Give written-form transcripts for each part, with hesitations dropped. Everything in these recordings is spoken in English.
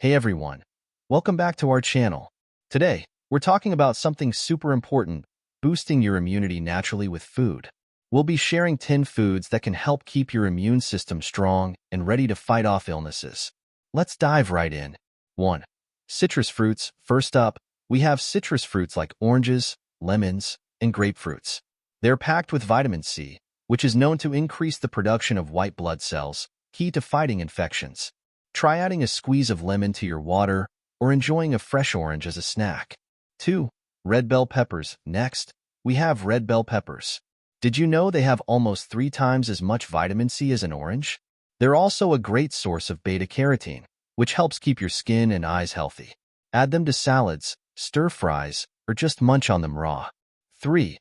Hey everyone, welcome back to our channel. Today, we're talking about something super important, boosting your immunity naturally with food. We'll be sharing 10 foods that can help keep your immune system strong and ready to fight off illnesses. Let's dive right in. 1. Citrus fruits. First up, we have citrus fruits like oranges, lemons, and grapefruits. They're packed with vitamin C, which is known to increase the production of white blood cells, key to fighting infections. Try adding a squeeze of lemon to your water or enjoying a fresh orange as a snack. 2. Red bell peppers. Next, we have red bell peppers. Did you know they have almost 3 times as much vitamin C as an orange? They're also a great source of beta-carotene, which helps keep your skin and eyes healthy. Add them to salads, stir-fries, or just munch on them raw. 3.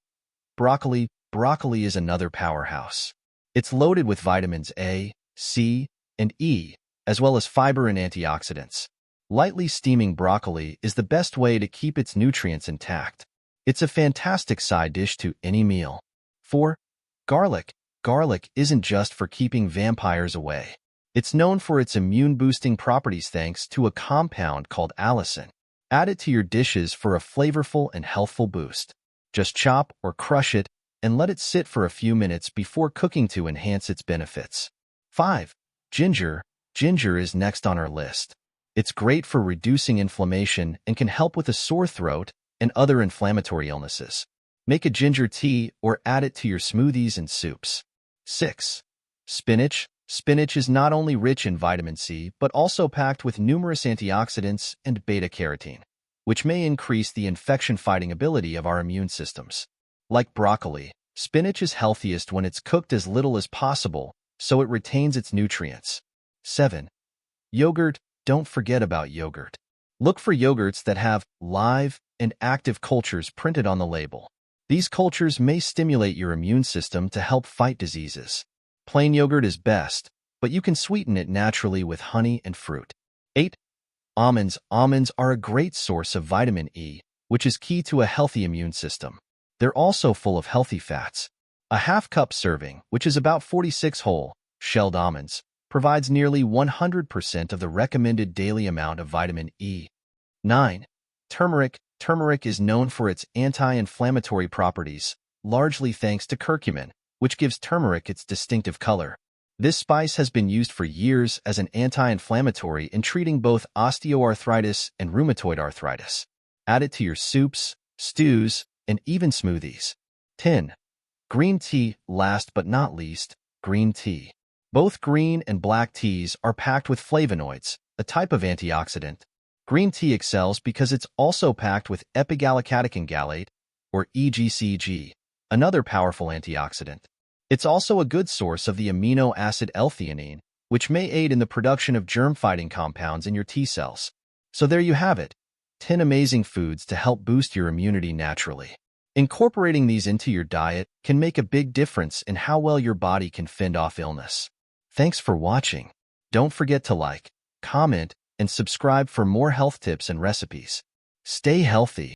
Broccoli. Broccoli is another powerhouse. It's loaded with vitamins A, C, and E, as well as fiber and antioxidants. Lightly steaming broccoli is the best way to keep its nutrients intact. It's a fantastic side dish to any meal. 4. Garlic. Garlic isn't just for keeping vampires away. It's known for its immune-boosting properties thanks to a compound called allicin. Add it to your dishes for a flavorful and healthful boost. Just chop or crush it and let it sit for a few minutes before cooking to enhance its benefits. 5. Ginger. Ginger is next on our list. It's great for reducing inflammation and can help with a sore throat and other inflammatory illnesses. Make a ginger tea or add it to your smoothies and soups. 6. Spinach. Spinach is not only rich in vitamin C, but also packed with numerous antioxidants and beta-carotene, which may increase the infection-fighting ability of our immune systems. Like broccoli, spinach is healthiest when it's cooked as little as possible, so it retains its nutrients. 7. Yogurt. Don't forget about yogurt. Look for yogurts that have live and active cultures printed on the label. These cultures may stimulate your immune system to help fight diseases. Plain yogurt is best, but you can sweeten it naturally with honey and fruit. 8. Almonds. Almonds are a great source of vitamin E, which is key to a healthy immune system. They're also full of healthy fats. A half-cup serving, which is about 46 whole, shelled almonds, provides nearly 100% of the recommended daily amount of vitamin E. 9. Turmeric. Turmeric is known for its anti-inflammatory properties, largely thanks to curcumin, which gives turmeric its distinctive color. This spice has been used for years as an anti-inflammatory in treating both osteoarthritis and rheumatoid arthritis. Add it to your soups, stews, and even smoothies. 10. Green tea. Last but not least, green tea. Both green and black teas are packed with flavonoids, a type of antioxidant. Green tea excels because it's also packed with epigallocatechin gallate, or EGCG, another powerful antioxidant. It's also a good source of the amino acid L-theanine, which may aid in the production of germ-fighting compounds in your T cells. So there you have it, 10 amazing foods to help boost your immunity naturally. Incorporating these into your diet can make a big difference in how well your body can fend off illness. Thanks for watching. Don't forget to like, comment, and subscribe for more health tips and recipes. Stay healthy.